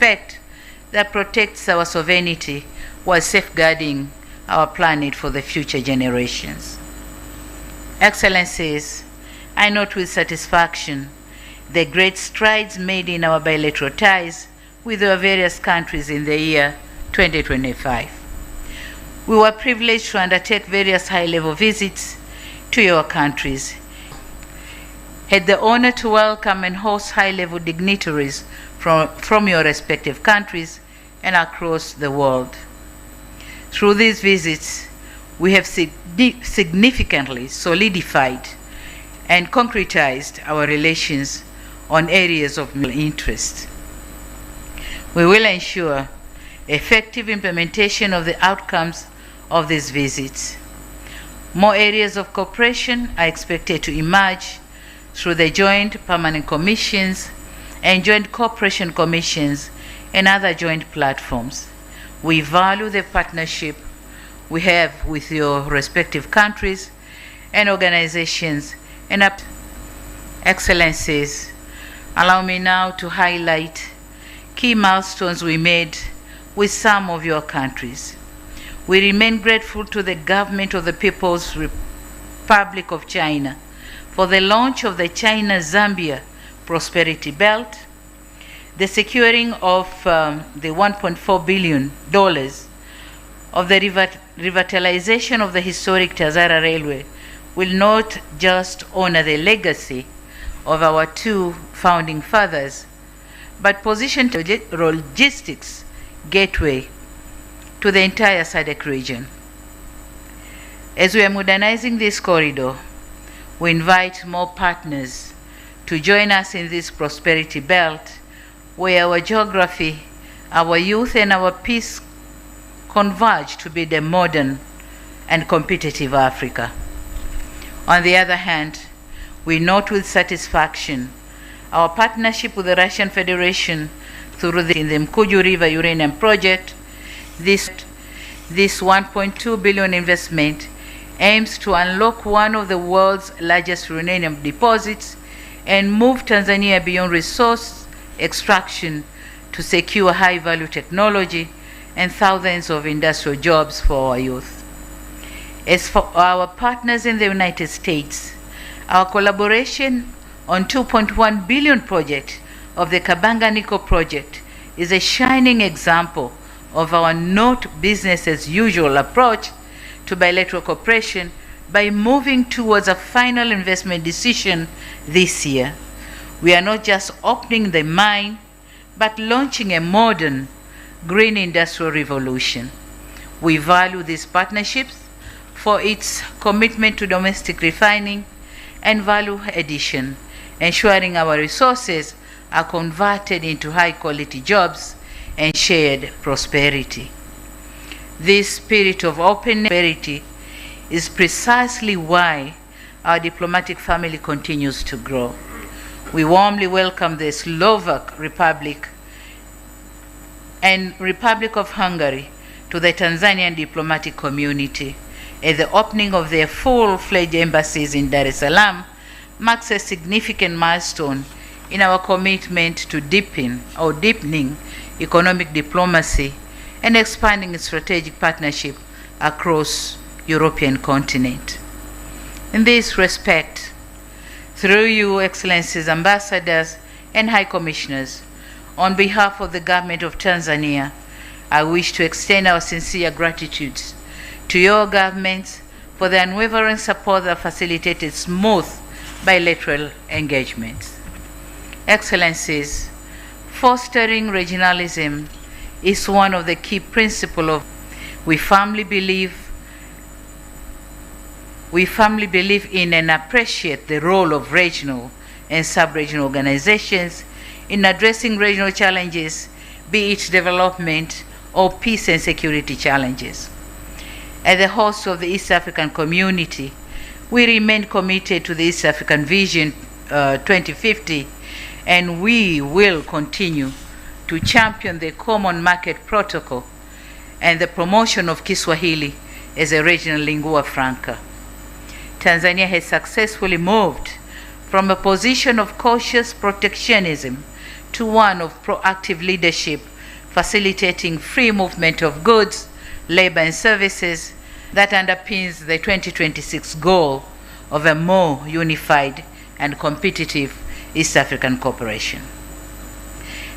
effect that protects our sovereignty while safeguarding our planet for the future generations. Excellencies, I note with satisfaction the great strides made in our bilateral ties with our various countries in the year 2025. We were privileged to undertake various high-level visits to your countries, had the honor to welcome and host high-level dignitaries from your respective countries and across the world. Through these visits, we have significantly solidified and concretized our relations on areas of mutual interest. We will ensure effective implementation of the outcomes of these visits. More areas of cooperation are expected to emerge through the joint permanent commissions and joint cooperation commissions and other joint platforms. We value the partnership we have with your respective countries and organizations and excellencies. Allow me now to highlight key milestones we made with some of your countries. We remain grateful to the government of the People's Republic of China for the launch of the China-Zambia Prosperity Belt, the securing of the $1.4 billion of the revitalization of the historic Tazara Railway will not just honor the legacy of our two founding fathers, but position the logistics gateway to the entire SADC region. As we are modernizing this corridor, we invite more partners to join us in this prosperity belt where our geography, our youth, and our peace converge to be the modern and competitive Africa. On the other hand, we note with satisfaction our partnership with the Russian Federation through the Mkuju River Uranium Project. This $1.2 billion investment aims to unlock one of the world's largest uranium deposits and move Tanzania beyond resource extraction to secure high-value technology and thousands of industrial jobs for our youth. As for our partners in the United States, our collaboration on $2.1 billion project of the Kabanga Nickel project is a shining example of our not business as usual approach to bilateral cooperation by moving towards a final investment decision this year. We are not just opening the mine, but launching a modern green industrial revolution. We value these partnerships for its commitment to domestic refining and value addition, ensuring our resources are converted into high-quality jobs and shared prosperity. This spirit of open prosperity is precisely why our diplomatic family continues to grow. We warmly welcome the Slovak Republic and Republic of Hungary to the Tanzanian diplomatic community, as the opening of their full-fledged embassies in Dar es Salaam marks a significant milestone in our commitment to deepening economic diplomacy and expanding strategic partnership across European continent. In this respect, through you, Excellencies, Ambassadors, and High Commissioners, on behalf of the Government of Tanzania, I wish to extend our sincere gratitude to your governments for the unwavering support that facilitated smooth bilateral engagements. Excellencies, fostering regionalism is one of the key principles of we firmly believe in and appreciate the role of regional and sub-regional organizations in addressing regional challenges, be it development or peace and security challenges. As the host of the East African community, we remain committed to the East African Vision 2050, and we will continue to champion the Common Market Protocol and the promotion of Kiswahili as a regional lingua franca. Tanzania has successfully moved from a position of cautious protectionism to one of proactive leadership facilitating free movement of goods, labor, and services that underpins the 2026 goal of a more unified and competitive East African cooperation.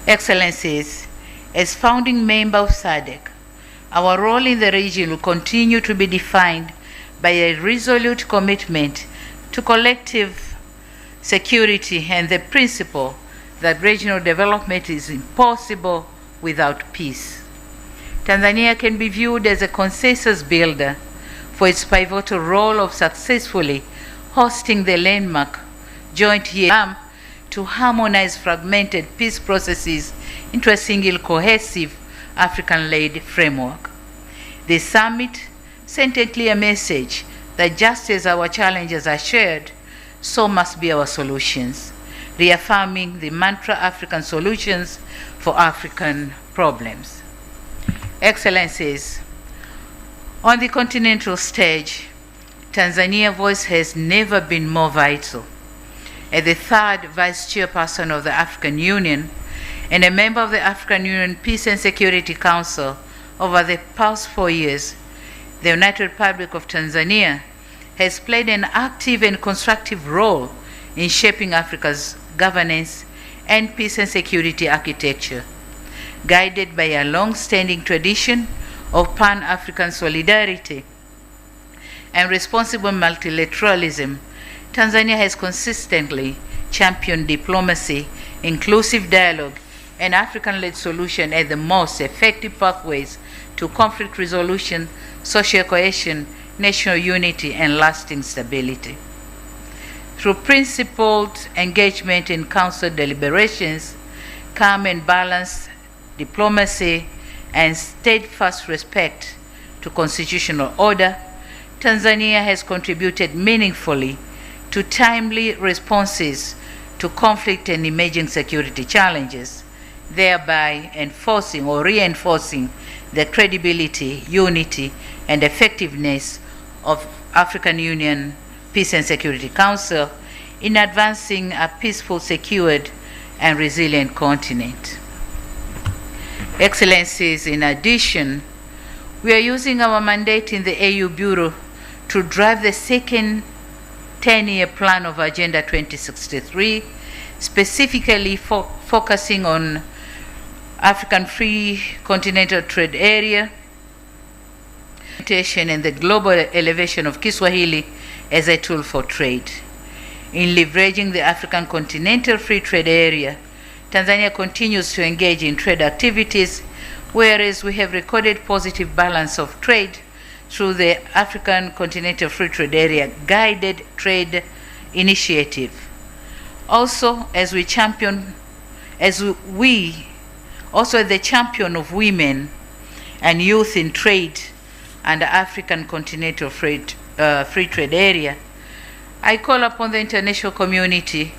Excellencies, as founding member of SADC, our role in the region will continue to be defined by a resolute commitment to collective security and the principle that regional development is impossible without peace. Tanzania can be viewed as a consensus builder for its pivotal role of successfully hosting the landmark joint year to harmonize fragmented peace processes into a single cohesive African-led framework. This summit sent a clear message that just as our challenges are shared, so must be our solutions, reaffirming the mantra African solutions for African problems. Excellencies, on the continental stage, Tanzania's voice has never been more vital. As the third Vice Chairperson of the African Union and a member of the African Union Peace and Security Council over the past 4 years, the United Republic of Tanzania has played an active and constructive role in shaping Africa's governance and peace and security architecture. Guided by a long-standing tradition of Pan-African solidarity and responsible multilateralism, Tanzania has consistently championed diplomacy, inclusive dialogue, and African-led solution as the most effective pathways to conflict resolution, social cohesion, national unity, and lasting stability. Through principled engagement in council deliberations, calm and balanced diplomacy, and steadfast respect to constitutional order, Tanzania has contributed meaningfully to timely responses to conflict and emerging security challenges, thereby enforcing or reinforcing the credibility, unity, and effectiveness of African Union Peace and Security Council in advancing a peaceful, secured, and resilient continent. Excellencies, in addition, we are using our mandate in the AU Bureau to drive the second 10-year plan of Agenda 2063, specifically focusing on African Free Continental Trade Area, and the global elevation of Kiswahili as a tool for trade. In leveraging the African Continental Free Trade Area, Tanzania continues to engage in trade activities, whereas we have recorded positive balance of trade through the African Continental Free Trade Area Guided Trade Initiative. Also, as the champion of women and youth in trade and the African Continental Free Trade Area, I call upon the international community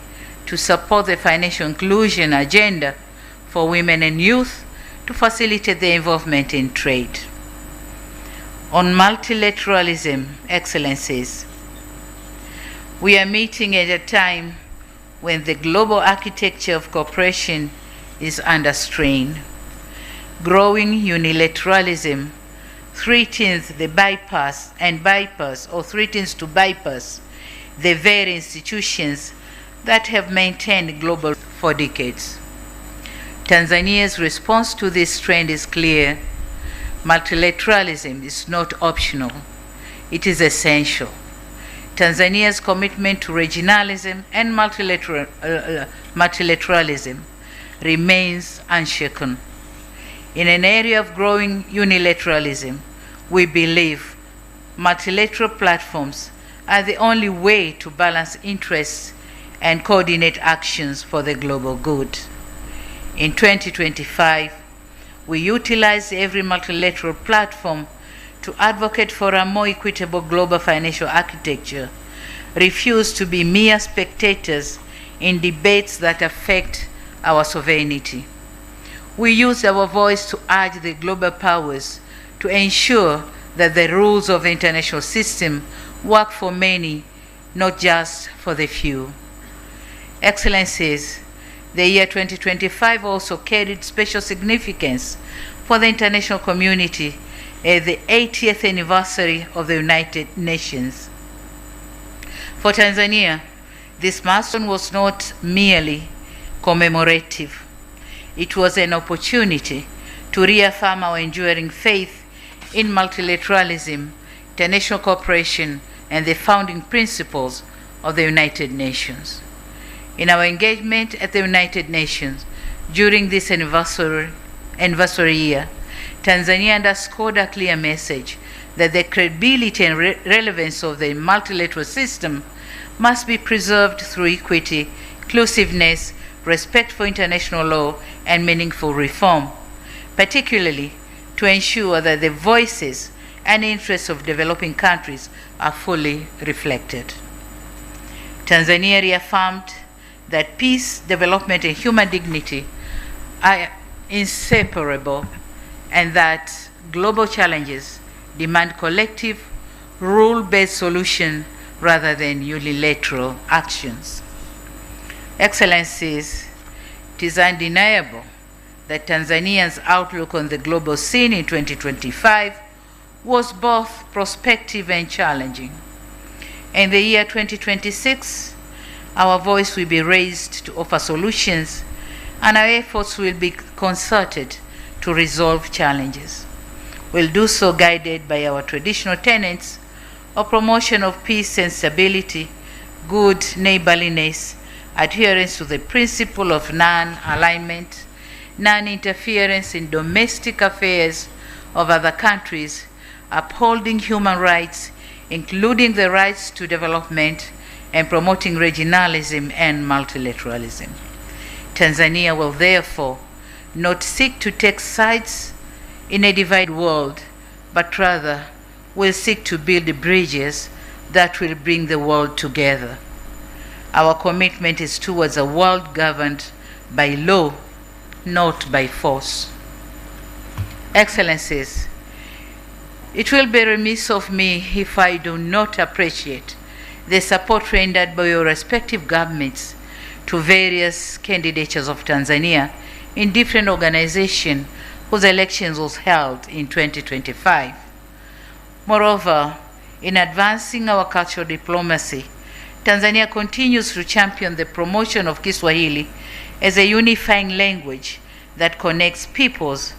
to support the financial inclusion agenda for women and youth to facilitate their involvement in trade. On multilateralism, Excellencies, we are meeting at a time when the global architecture of cooperation is under strain. Growing unilateralism threatens to bypass the very institutions that have maintained global for decades. Tanzania's response to this trend is clear. Multilateralism is not optional. It is essential. Tanzania's commitment to regionalism and multilateralism remains unshaken. In an area of growing unilateralism, we believe multilateral platforms are the only way to balance interests and coordinate actions for the global good. In 2025, we utilize every multilateral platform to advocate for a more equitable global financial architecture, refuse to be mere spectators in debates that affect our sovereignty. We use our voice to urge the global powers to ensure that the rules of the international system work for many, not just for the few. Excellencies, The year 2025 also carried special significance for the international community as the 80th anniversary of the United Nations. For Tanzania, this milestone was not merely commemorative. It was an opportunity to reaffirm our enduring faith in multilateralism, international cooperation, and the founding principles of the United Nations. In our engagement at the United Nations during this anniversary year, Tanzania underscored a clear message that the credibility and relevance of the multilateral system must be preserved through equity, inclusiveness, respect for international law, and meaningful reform, particularly to ensure that the voices and interests of developing countries are fully reflected. Tanzania reaffirmed that peace, development, and human dignity are inseparable, and that global challenges demand collective, rule-based solutions rather than unilateral actions. Excellencies, it is undeniable that Tanzania's outlook on the global scene in 2025 was both prospective and challenging. In the year 2026, our voice will be raised to offer solutions, and our efforts will be concerted to resolve challenges. We'll do so guided by our traditional tenets of promotion of peace and stability, good neighborliness, adherence to the principle of non-alignment, non-interference in domestic affairs of other countries, upholding human rights, including the rights to development, and promoting regionalism and multilateralism. Tanzania will therefore not seek to take sides in a divided world, but rather will seek to build bridges that will bring the world together. Our commitment is towards a world governed by law, not by force. Excellencies, it will be remiss of me if I do not appreciate the support rendered by your respective governments to various candidatures of Tanzania in different organizations whose elections was held in 2025. Moreover, in advancing our cultural diplomacy, Tanzania continues to champion the promotion of Kiswahili as a unifying language that connects peoples,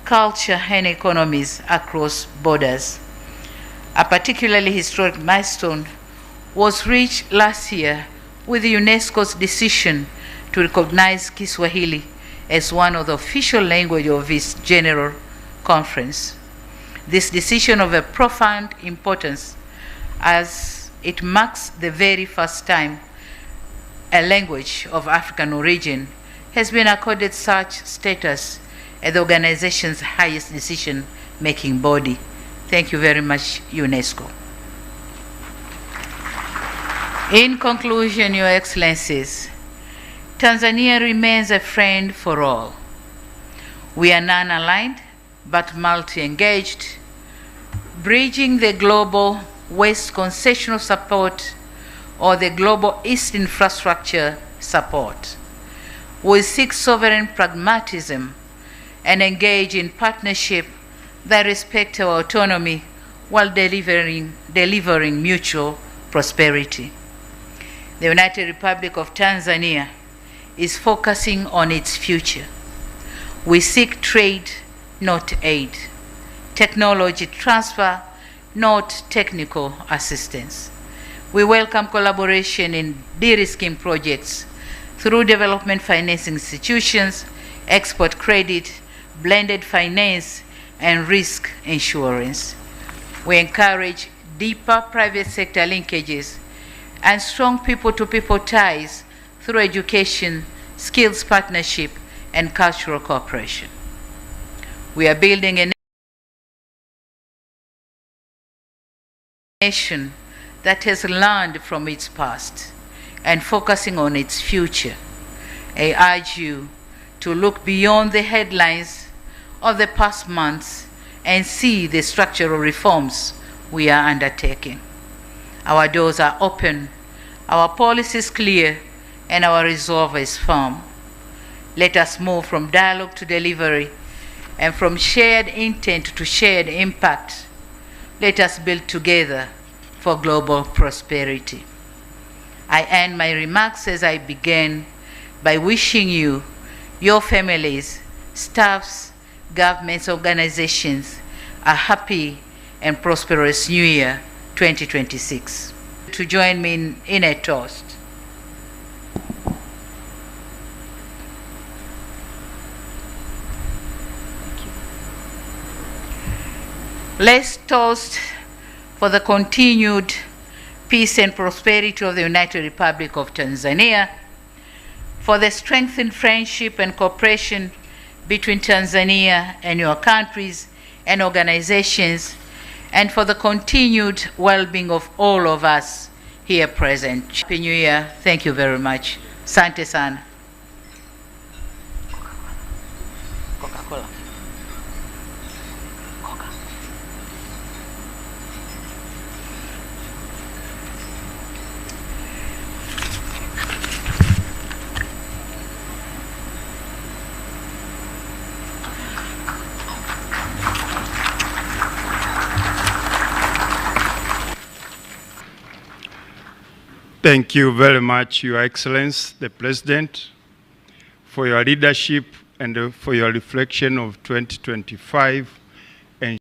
culture, and economies across borders. A particularly historic milestone was reached last year with UNESCO's decision to recognize Kiswahili as one of the official languages of its General Conference. This decision of a profound importance, as it marks the very first time a language of African origin has been accorded such status as the organization's highest decision-making body. Thank you very much, UNESCO. In conclusion, Your Excellencies, Tanzania remains a friend for all. We are non-aligned but multi-engaged, bridging the global West concessional support or the global East infrastructure support. We seek sovereign pragmatism and engage in partnership that respect our autonomy while delivering mutual prosperity. The United Republic of Tanzania is focusing on its future. We seek trade, not aid, technology transfer, not technical assistance. We welcome collaboration in de-risking projects through development financing institutions, export credit, blended finance, and risk insurance. We encourage deeper private sector linkages and strong people-to-people ties through education, skills partnership, and cultural cooperation. We are building a nation that has learned from its past and focusing on its future. I urge you to look beyond the headlines of the past months and see the structural reforms we are undertaking. Our doors are open, our policies clear, and our resolve is firm. Let us move from dialogue to delivery and from shared intent to shared impact. Let us build together for global prosperity. I end my remarks as I began by wishing you, your families, staffs, governments, organizations, a happy and prosperous New Year 2026. To join me in a toast. Let's toast for the continued peace and prosperity of the United Republic of Tanzania, for the strengthened friendship and cooperation between Tanzania and your countries and organizations, and for the continued well-being of all of us here present. Happy New Year. Thank you very much. Asante sana. Coca-Cola. Thank you very much, Your Excellency, the President, for your leadership and for your reflection of 2025 and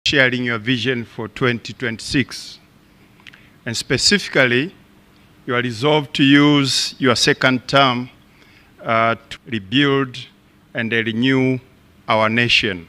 sharing your vision for 2026. And specifically, you are resolved to use your second term to rebuild and renew our nation.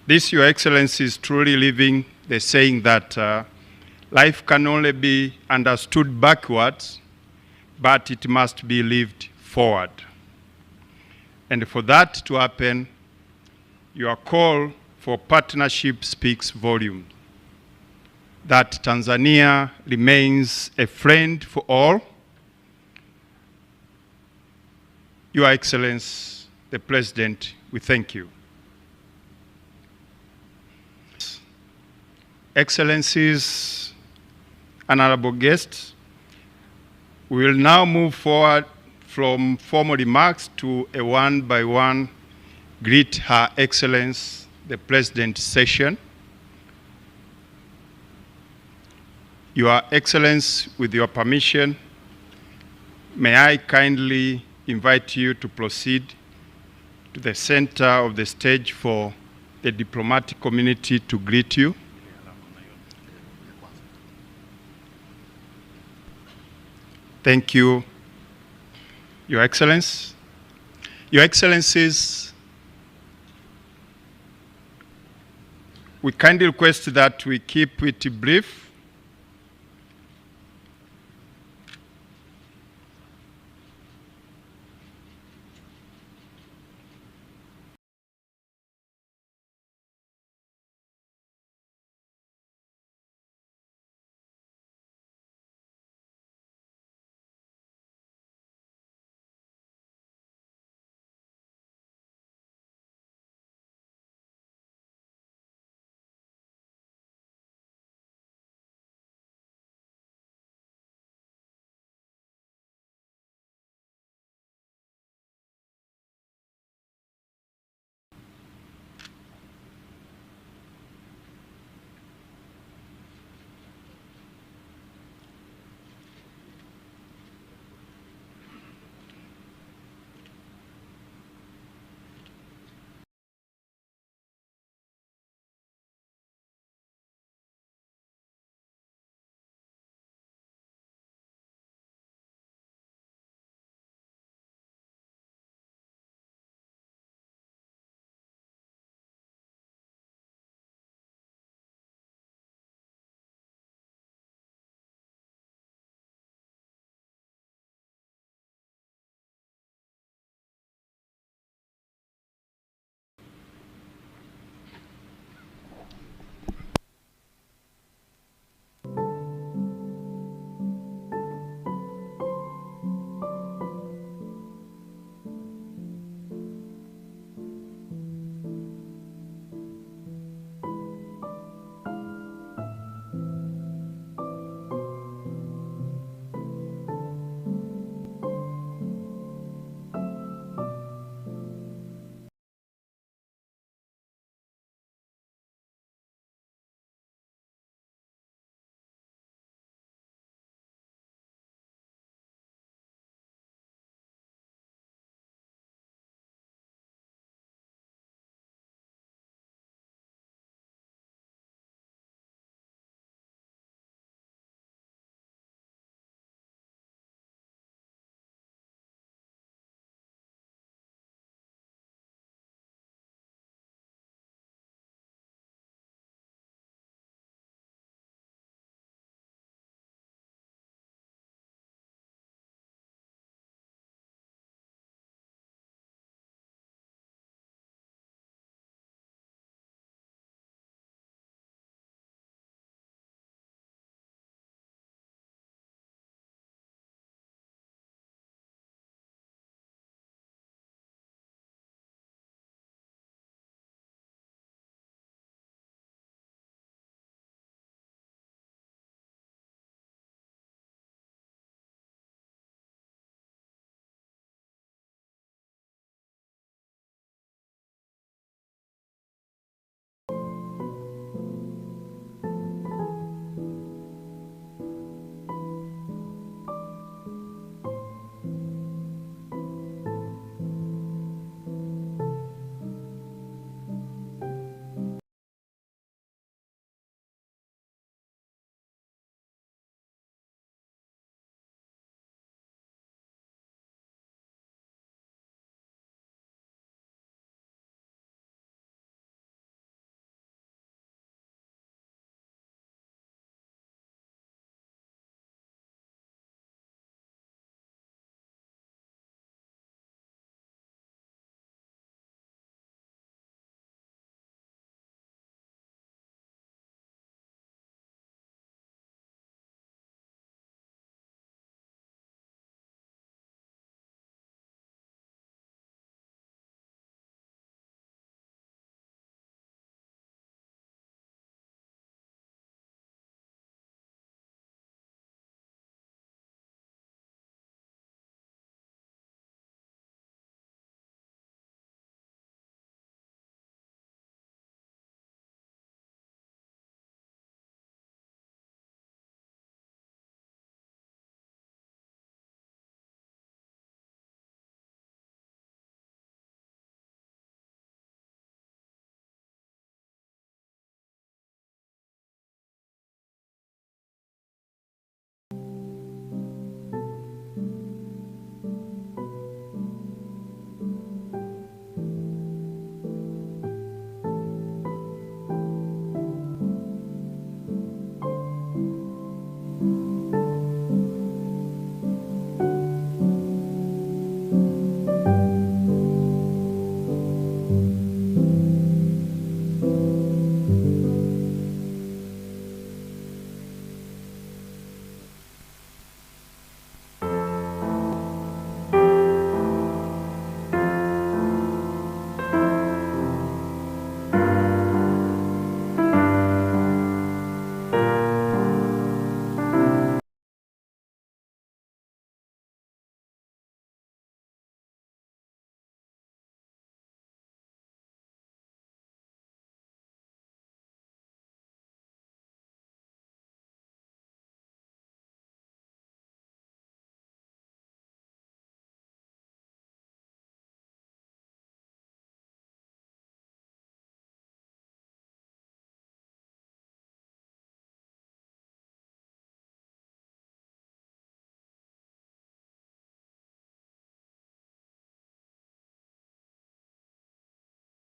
This, Your Excellency, is truly living the saying that life can only be understood backwards, but it must be lived forward. And for that to happen, your call for partnership speaks volume. That Tanzania remains a friend for all. Your Excellency, the President, we thank you. Excellencies, honorable guests, we will now move forward from formal remarks to a one-by-one greet Her Excellency the President session. Your Excellency, with your permission, may I kindly invite you to proceed to the center of the stage for the diplomatic community to greet you. Thank you, Your Excellency. Your Excellencies, we kindly request that we keep it brief